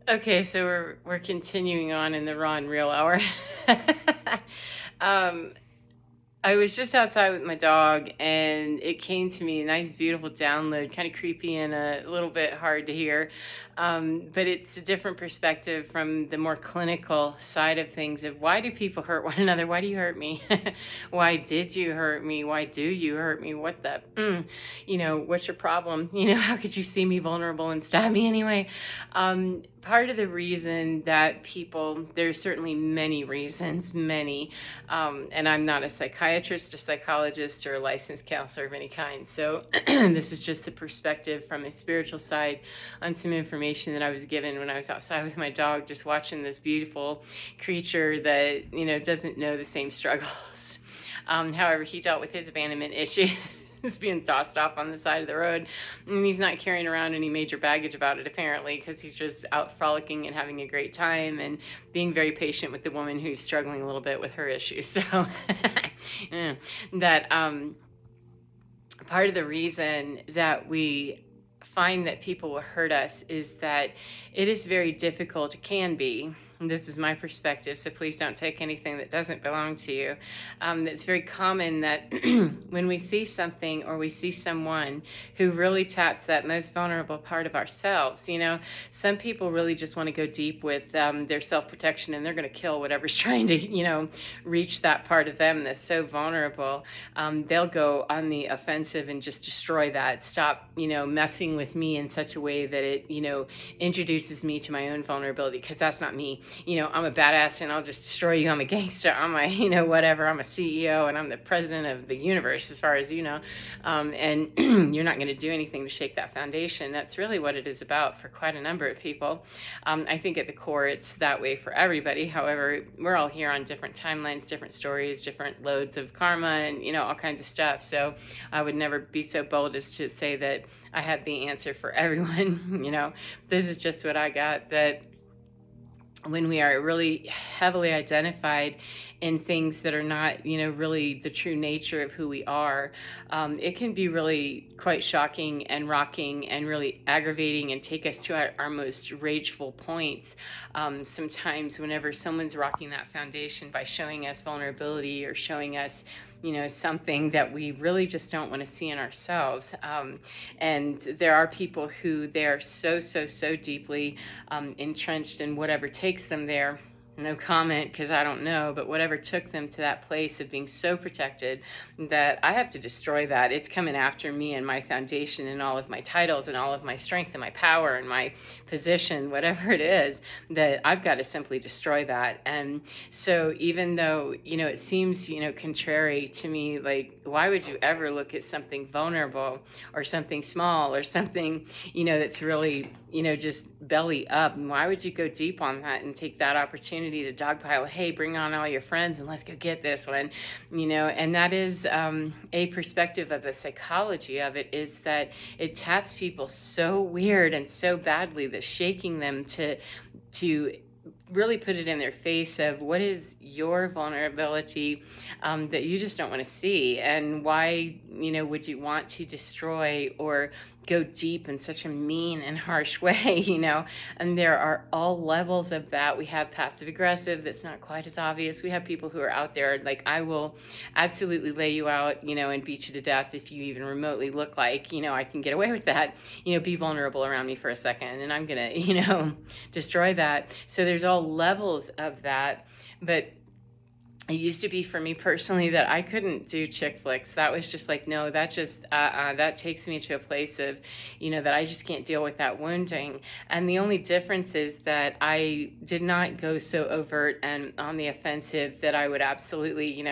Okay, so we're continuing on in the raw and real hour. um, I was just outside with my dog, and it came to me a nice, beautiful download, kind of creepy and a little bit hard to hear. But it's a different perspective from the more clinical side of things of why do people hurt one another? Why do you hurt me? Why did you hurt me? Why do you hurt me? What the, what's your problem? How could you see me vulnerable and stab me anyway? Part of the reason that people, there's certainly many reasons, many, and I'm not a psychiatrist, a psychologist, or a licensed counselor of any kind. So this is just the perspective from a spiritual side on some information that I was given when I was outside with my dog, just watching this beautiful creature that, doesn't know the same struggles. However, he dealt with his abandonment issue. Is being tossed off on the side of the road, and he's not carrying around any major baggage about it apparently, because he's just out frolicking and having a great time and being very patient with the woman who's struggling a little bit with her issues. So yeah, that part of the reason that we find that people will hurt us is that it is very difficult, it can be, and this is my perspective, so please don't take anything that doesn't belong to you. It's very common that when we see something or we see someone who really taps that most vulnerable part of ourselves, some people really just want to go deep with their self-protection, and they're going to kill whatever's trying to, reach that part of them that's so vulnerable. They'll go on the offensive and just destroy that, stop, messing with me in such a way that it, introduces me to my own vulnerability, because that's not me. I'm a badass and I'll just destroy you. I'm a gangster. I'm a, whatever. I'm a CEO and I'm the president of the universe as far as you know. And you're not going to do anything to shake that foundation. That's really what it is about for quite a number of people. I think at the core it's that way for everybody. However, we're all here on different timelines, different stories, different loads of karma, and, all kinds of stuff. So I would never be so bold as to say that I have the answer for everyone. This is just what I got, that when we are really heavily identified in things that are not, really the true nature of who we are, it can be really quite shocking and rocking and really aggravating and take us to our most rageful points. Sometimes whenever someone's rocking that foundation by showing us vulnerability or showing us something that we really just don't want to see in ourselves. And there are people who they're so, so, so deeply entrenched in whatever takes them there. No comment, because I don't know, but whatever took them to that place of being so protected that I have to destroy that. It's coming after me and my foundation and all of my titles and all of my strength and my power and my position, whatever it is, that I've got to simply destroy that. And so even though, it seems, contrary to me, like, why would you ever look at something vulnerable or something small or something, that's really, just belly up? And why would you go deep on that and take that opportunity to dogpile, hey, bring on all your friends and let's go get this one, and that is a perspective of the psychology of it, is that it taps people so weird and so badly that shaking them to really put it in their face of what is your vulnerability that you just don't want to see, and why would you want to destroy or go deep in such a mean and harsh way, and there are all levels of that. We have passive aggressive, that's not quite as obvious. We have people who are out there like, I will absolutely lay you out, and beat you to death if you even remotely look like, I can get away with that. Be vulnerable around me for a second and I'm gonna, destroy that. So there's all levels of that. But it used to be for me personally that I couldn't do chick flicks. That was just like, no, that just, that takes me to a place of, that I just can't deal with that wounding. And the only difference is that I did not go so overt and on the offensive that I would absolutely,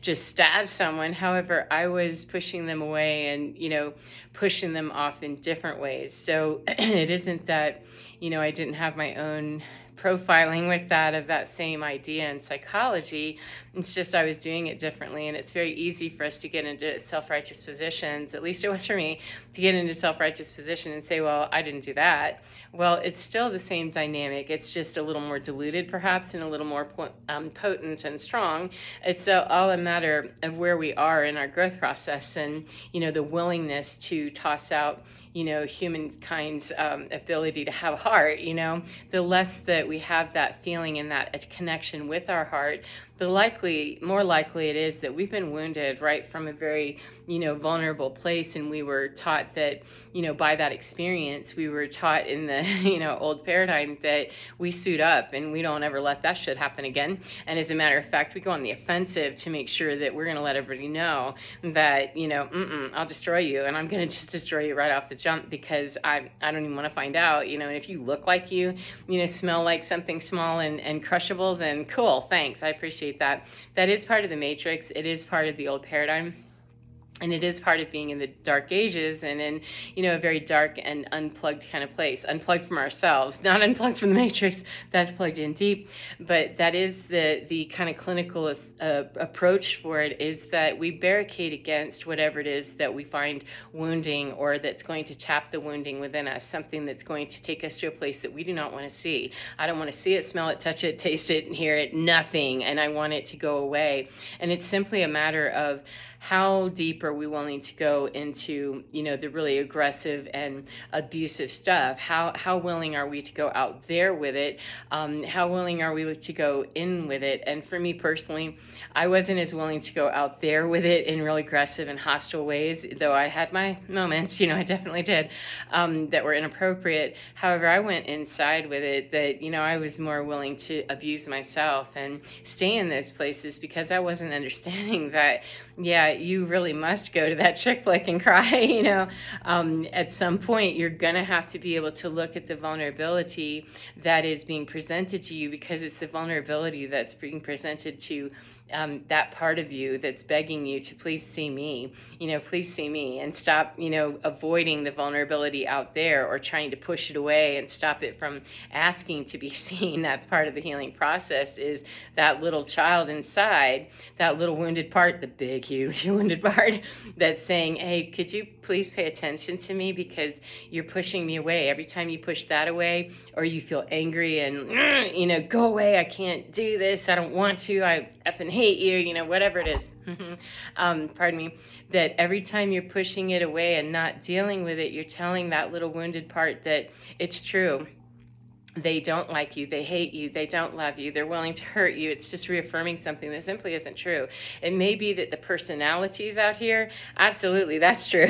just stab someone. However, I was pushing them away and, pushing them off in different ways. So it isn't that, I didn't have my own profiling with that of that same idea in psychology. It's just I was doing it differently, and it's very easy for us to get into self-righteous positions, at least it was for me, to get into self-righteous position and say, well, I didn't do that. Well, it's still the same dynamic. It's just a little more diluted perhaps and a little more potent and strong. It's all a matter of where we are in our growth process and, the willingness to toss out humankind's ability to have a heart. The less that we have that feeling and that connection with our heart, the more likely it is that we've been wounded right from a very, vulnerable place. And we were taught that, by that experience, we were taught in the, old paradigm that we suit up and we don't ever let that shit happen again. And as a matter of fact, we go on the offensive to make sure that we're going to let everybody know that, I'll destroy you, and I'm going to just destroy you right off the jump, because I don't even want to find out, and if you look like you smell like something small and crushable, then cool, thanks, I appreciate that. That is part of the matrix. It is part of the old paradigm. And it is part of being in the dark ages and in, a very dark and unplugged kind of place. Unplugged from ourselves, not unplugged from the matrix. That's plugged in deep. But that is the kind of clinical approach for it, is that we barricade against whatever it is that we find wounding, or that's going to tap the wounding within us, something that's going to take us to a place that we do not want to see. I don't want to see it, smell it, touch it, taste it, and hear it, nothing. And I want it to go away. And it's simply a matter of how deep are we willing to go into, the really aggressive and abusive stuff? How willing are we to go out there with it? How willing are we to go in with it? And for me personally, I wasn't as willing to go out there with it in really aggressive and hostile ways, though I had my moments, I definitely did, that were inappropriate. However, I went inside with it that, I was more willing to abuse myself and stay in those places, because I wasn't understanding that, you really must go to that chick flick and cry. At some point you're gonna have to be able to look at the vulnerability that is being presented to you, because it's the vulnerability that's being presented to that part of you that's begging you to please see me, please see me, and stop, avoiding the vulnerability out there, or trying to push it away and stop it from asking to be seen. That's part of the healing process, is that little child inside, that little wounded part, the big, huge wounded part, that's saying, hey, could you please pay attention to me, because you're pushing me away. Every time you push that away, or you feel angry and, go away, I can't do this, I don't want to, I effing hate you, whatever it is. Pardon me, that every time you're pushing it away and not dealing with it, you're telling that little wounded part that it's true. They don't like you, they hate you, they don't love you, they're willing to hurt you. It's just reaffirming something that simply isn't true. It may be that the personalities out here, absolutely, that's true.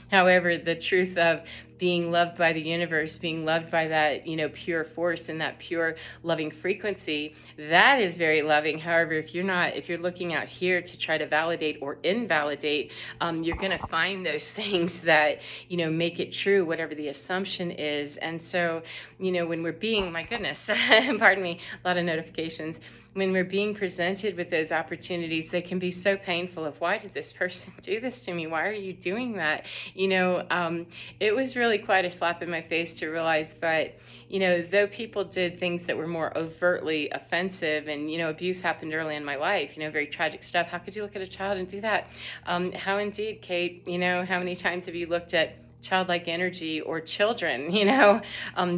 However, the truth of being loved by the universe, being loved by that, pure force and that pure loving frequency, that is very loving. However, if you're looking out here to try to validate or invalidate, you're going to find those things that, make it true, whatever the assumption is. And so, when we're being, my goodness, pardon me, a lot of notifications. When we're being presented with those opportunities, they can be so painful of, why did this person do this to me? Why are you doing that? It was really quite a slap in my face to realize that, though people did things that were more overtly offensive, and, abuse happened early in my life, very tragic stuff. How could you look at a child and do that? How indeed, Kate, how many times have you looked at childlike energy or children,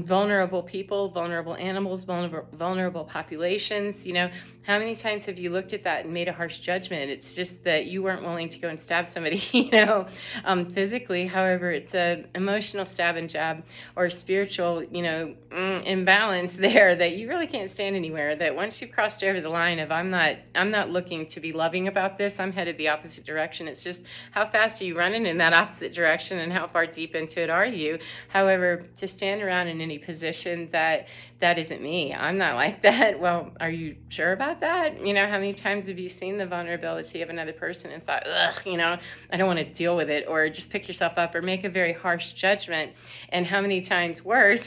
vulnerable people, vulnerable animals, vulnerable populations, how many times have you looked at that and made a harsh judgment? It's just that you weren't willing to go and stab somebody, physically. However, it's an emotional stab and jab, or spiritual, imbalance there, that you really can't stand anywhere. That once you've crossed over the line of, I'm not looking to be loving about this, I'm headed the opposite direction. It's just, how fast are you running in that opposite direction, and how far deep into it are you? However, to stand around in any position that isn't me, I'm not like that. Well, are you sure about that? How many times have you seen the vulnerability of another person and thought, ugh, I don't want to deal with it, or just pick yourself up or make a very harsh judgment? And how many times worse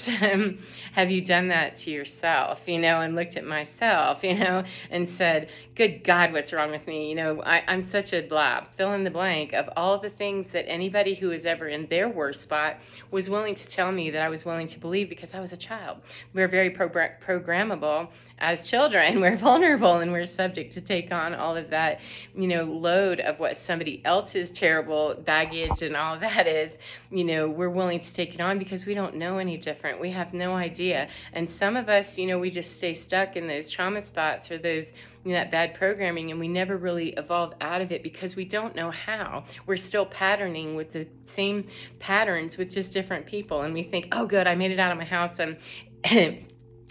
have you done that to yourself, and looked at myself, and said, good God, what's wrong with me? I'm such a blah, fill in the blank of all the things that anybody who is ever in their worst spot was willing to tell me that I was willing to believe, because I was a child. We're very programmable as children. We're vulnerable, and we're subject to take on all of that, load of what somebody else's terrible baggage and all of that is. We're willing to take it on because we don't know any different. We have no idea. And some of us, we just stay stuck in those trauma spots, or those that bad programming, and we never really evolved out of it because we don't know how. We're still patterning with the same patterns with just different people, and we think, oh good, I made it out of my house, and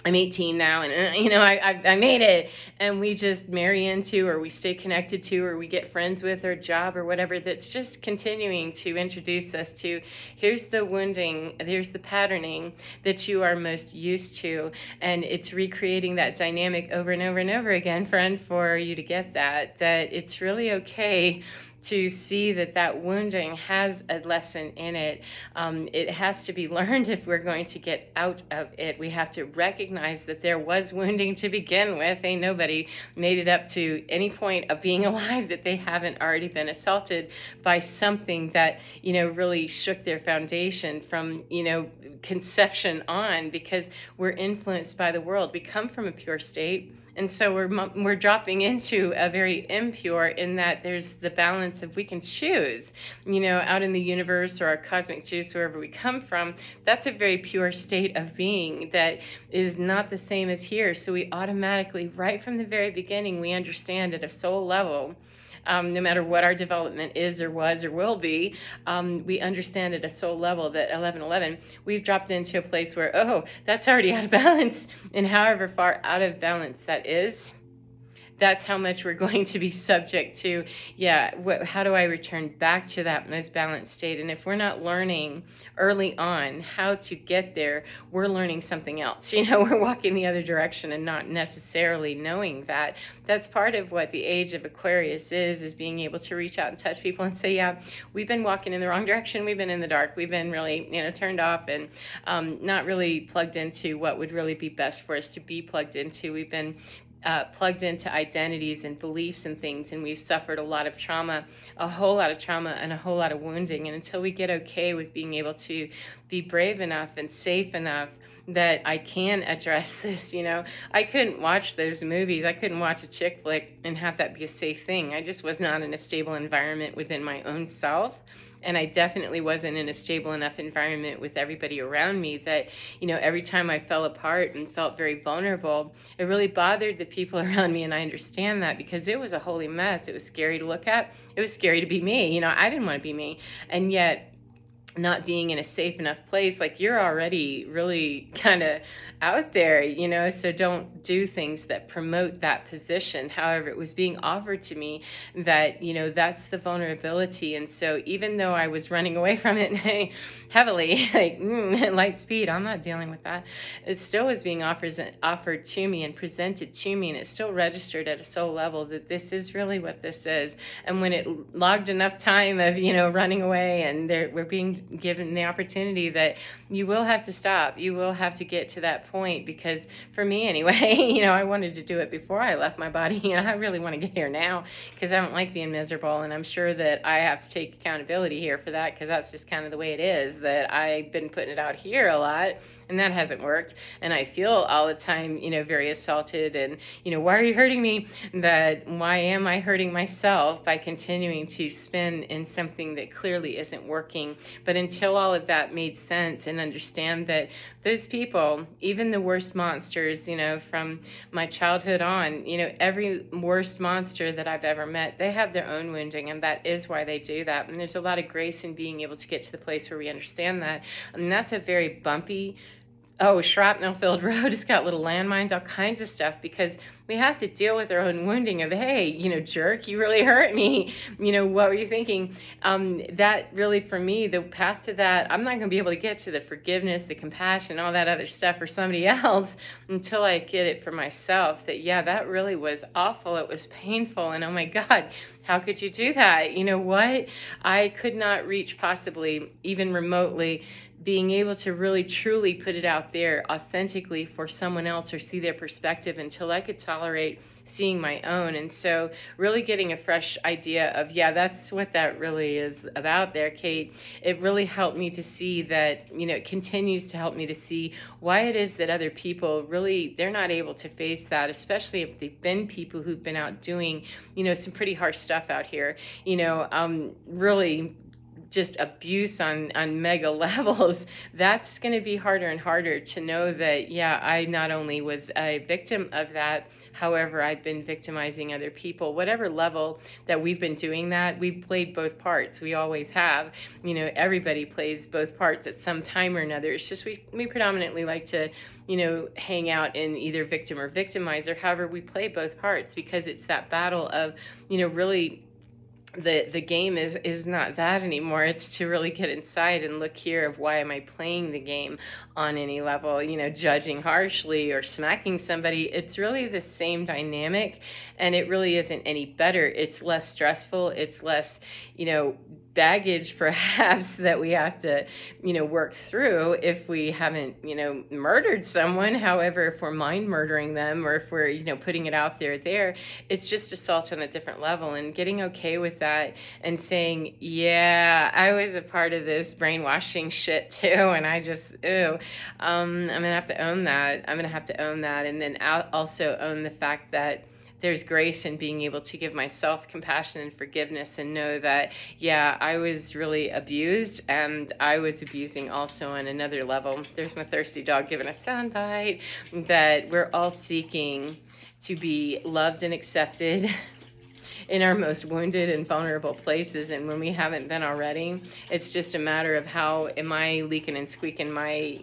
I'm 18 now, and I made it, and we just marry into, or we stay connected to, or we get friends with, or job, or whatever, that's just continuing to introduce us to, here's the wounding, here's the patterning that you are most used to, and it's recreating that dynamic over and over and over again, friend, for you to get that it's really okay to see that wounding has a lesson in it. It has to be learned if we're going to get out of it. We have to recognize that there was wounding to begin with. Ain't nobody made it up to any point of being alive that they haven't already been assaulted by something that, really shook their foundation from, conception on, because we're influenced by the world. We come from a pure state. And so we're dropping into a very impure, in that there's the balance of we can choose, out in the universe or our cosmic juice, wherever we come from. That's a very pure state of being that is not the same as here. So we automatically, right from the very beginning, we understand at a soul level, no matter what our development is or was or will be, we understand at a soul level that 1111, we've dropped into a place where, oh, that's already out of balance. And however far out of balance that is, that's how much we're going to be subject to, how do I return back to that most balanced state? And if we're not learning early on how to get there, we're learning something else. We're walking the other direction and not necessarily knowing that. That's part of what the age of Aquarius is being able to reach out and touch people and say, yeah, we've been walking in the wrong direction. We've been in the dark. We've been really, turned off and not really plugged into what would really be best for us to be plugged into. We've been plugged into identities and beliefs and things, and we've suffered a lot of trauma, a whole lot of trauma and a whole lot of wounding. And until we get okay with being able to be brave enough and safe enough that I can address this, I couldn't watch those movies. I couldn't watch a chick flick and have that be a safe thing. I just was not in a stable environment within my own self. And I definitely wasn't in a stable enough environment with everybody around me that, every time I fell apart and felt very vulnerable, it really bothered the people around me. And I understand that, because it was a holy mess. It was scary to look at. It was scary to be me. I didn't want to be me. And yet, not being in a safe enough place, like, you're already really kind of out there, so don't do things that promote that position. However, it was being offered to me that, that's the vulnerability. And so even though I was running away from it heavily, like light speed, I'm not dealing with that, it still was being offered to me and presented to me, and it still registered at a soul level that this is really what this is. And when it logged enough time of, running away, and we're being given the opportunity that you will have to stop, you will have to get to that point, because for me anyway, I wanted to do it before I left my body. I really want to get here now, because I don't like being miserable, and I'm sure that I have to take accountability here for that, because that's just kind of the way it is, that I've been putting it out here a lot, and that hasn't worked. And I feel all the time, very assaulted, and, why are you hurting me? Why am I hurting myself by continuing to spin in something that clearly isn't working? But until all of that made sense, and understand that those people, even the worst monsters, from my childhood on, every worst monster that I've ever met, they have their own wounding, and that is why they do that. And there's a lot of grace in being able to get to the place where we understand that. And that's a very bumpy, shrapnel-filled road. It's got little landmines, all kinds of stuff, because we have to deal with our own wounding of, hey, jerk, you really hurt me. What were you thinking? That really, for me, the path to that, I'm not going to be able to get to the forgiveness, the compassion, all that other stuff for somebody else until I get it for myself. That really was awful. It was painful. And oh my God, how could you do that? You know what? I could not reach, possibly, even remotely, being able to really truly put it out there authentically for someone else, or see their perspective, until I could tolerate seeing my own. And so really getting a fresh idea of, that's what that really is about there, Kate. It really helped me to see that, it continues to help me to see why it is that other people really, they're not able to face that, especially if they've been people who've been out doing, some pretty harsh stuff out here, really just abuse on mega levels. That's going to be harder and harder to know that, I not only was a victim of that, however I've been victimizing other people, whatever level that we've been doing that, we've played both parts. We always have. Everybody plays both parts at some time or another. It's just we predominantly like to, hang out in either victim or victimizer. However, we play both parts because it's that battle of, really the game is not that anymore. It's to really get inside and look here of why am I playing the game on any level, judging harshly or smacking somebody. It's really the same dynamic, and it really isn't any better. It's less stressful. It's less, baggage perhaps that we have to, work through if we haven't, murdered someone. However, if we're mind murdering them, or if we're, putting it out there, it's just assault on a different level, and getting okay with that and saying, yeah, I was a part of this brainwashing shit too, and I just, I'm gonna have to own that. And then I'll also own the fact that there's grace in being able to give myself compassion and forgiveness, and know that, yeah, I was really abused, and I was abusing also on another level. There's my thirsty dog giving a soundbite, that we're all seeking to be loved and accepted in our most wounded and vulnerable places. And when we haven't been already, it's just a matter of how am I leaking and squeaking my,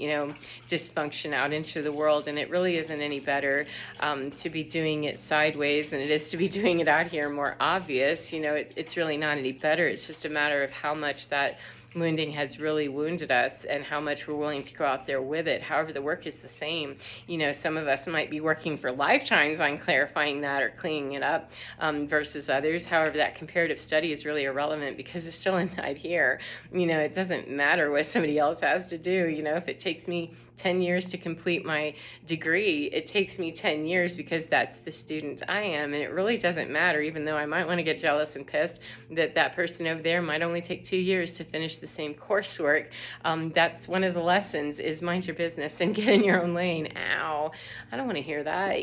dysfunction out into the world. And it really isn't any better to be doing it sideways than it is to be doing it out here more obvious. It's really not any better. It's just a matter of how much that wounding has really wounded us and how much we're willing to go out there with it. However, the work is the same. Some of us might be working for lifetimes on clarifying that or cleaning it up versus others. However, that comparative study is really irrelevant because it's still inside here. It doesn't matter what somebody else has to do. If it takes me 10 years to complete my degree, it takes me 10 years because that's the student I am. And it really doesn't matter, even though I might want to get jealous and pissed that person over there might only take 2 years to finish the same coursework. That's one of the lessons, is mind your business and get in your own lane. Ow, I don't want to hear that,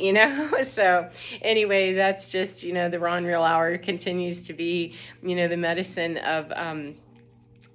So anyway, that's just, the Ron Real Hour continues to be, the medicine of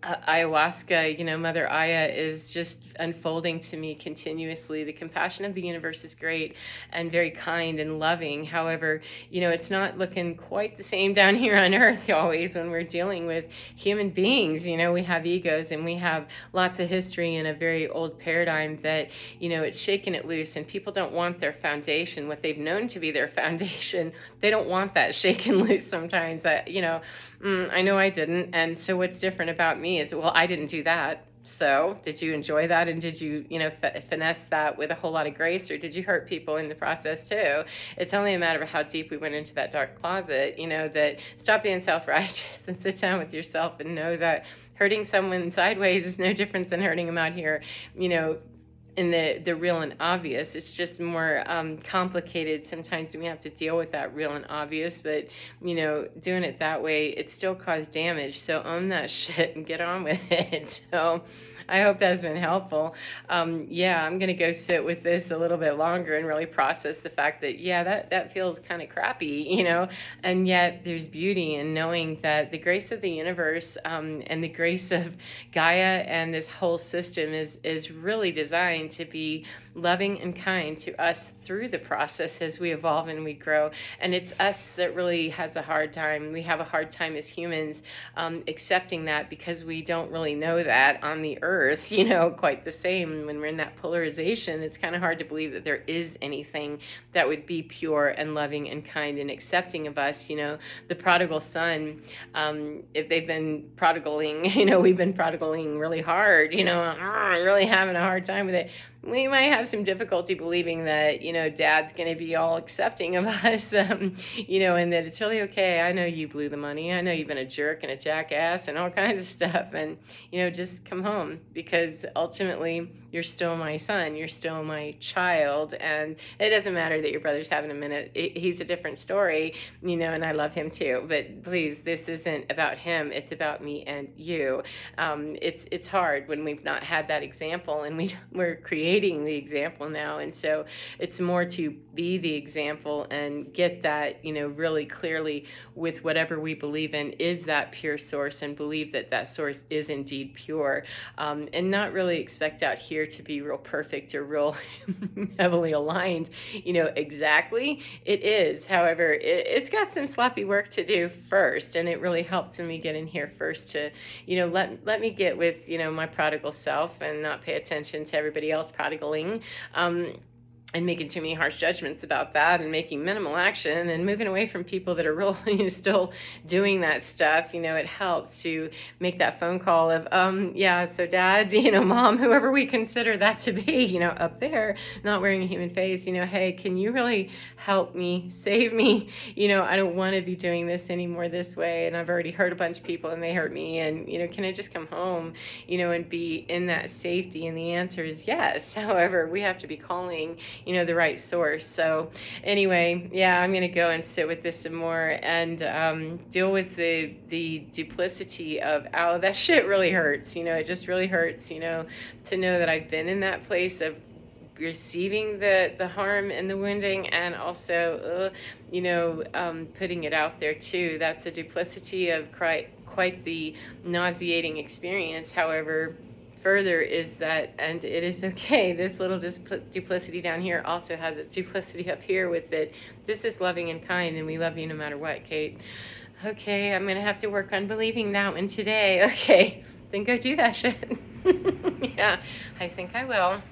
ayahuasca. Mother Aya is just unfolding to me continuously. The compassion of the universe is great and very kind and loving. However, it's not looking quite the same down here on earth always when we're dealing with human beings. We have egos, and we have lots of history in a very old paradigm that, it's shaking it loose, and people don't want their foundation, what they've known to be their foundation, they don't want that shaken loose sometimes. I know I didn't. And so what's different about me is, well, I didn't do that. So did you enjoy that? And did you, finesse that with a whole lot of grace, or did you hurt people in the process too? It's only a matter of how deep we went into that dark closet, that stop being self-righteous and sit down with yourself and know that hurting someone sideways is no different than hurting them out here, in the real and obvious. It's just more complicated. Sometimes we have to deal with that real and obvious, but doing it that way, it still caused damage. So own that shit and get on with it. So I hope that's been helpful. I'm going to go sit with this a little bit longer and really process the fact that, that feels kind of crappy, and yet there's beauty in knowing that the grace of the universe and the grace of Gaia and this whole system is really designed to be loving and kind to us through the process as we evolve and we grow. And it's us that really has a hard time. We have a hard time as humans accepting that, because we don't really know that on the earth, quite the same. When we're in that polarization, it's kind of hard to believe that there is anything that would be pure and loving and kind and accepting of us. The prodigal son, if they've been prodigaling, we've been prodigaling really hard, really having a hard time with it. We might have some difficulty believing that, dad's going to be all accepting of us, and that it's really okay. I know you blew the money. I know you've been a jerk and a jackass and all kinds of stuff. And, just come home, because ultimately you're still my son. You're still my child. And it doesn't matter that your brother's having a minute. He's a different story, and I love him too. But please, this isn't about him. It's about me and you. It's hard when we've not had that example, and we're creating the example now. And so it's more to be the example and get that, really clearly with whatever we believe in is that pure source, and believe that that source is indeed pure, and not really expect out here appear to be real perfect or real heavily aligned, exactly. It is. However, it's got some sloppy work to do first, and it really helps when we get in here first to, let me get with, my prodigal self and not pay attention to everybody else prodigaling. And making too many harsh judgments about that, and making minimal action, and moving away from people that are really still doing that stuff. It helps to make that phone call of, yeah, so dad, mom, whoever we consider that to be, up there, not wearing a human face, hey, can you really help me, save me? I don't want to be doing this anymore this way, and I've already hurt a bunch of people and they hurt me, and, can I just come home, and be in that safety? And the answer is yes. However, we have to be calling, the right source. So anyway, yeah, I'm going to go and sit with this some more and deal with the duplicity of, ow, that shit really hurts. It just really hurts, to know that I've been in that place of receiving the harm and the wounding, and also, putting it out there too. That's a duplicity of quite the nauseating experience. However, further is that, and it is okay, this little duplicity down here also has its duplicity up here with it. This is loving and kind, and we love you no matter what, Kate. Okay, I'm going to have to work on believing that one today. Okay, then go do that shit. Yeah, I think I will.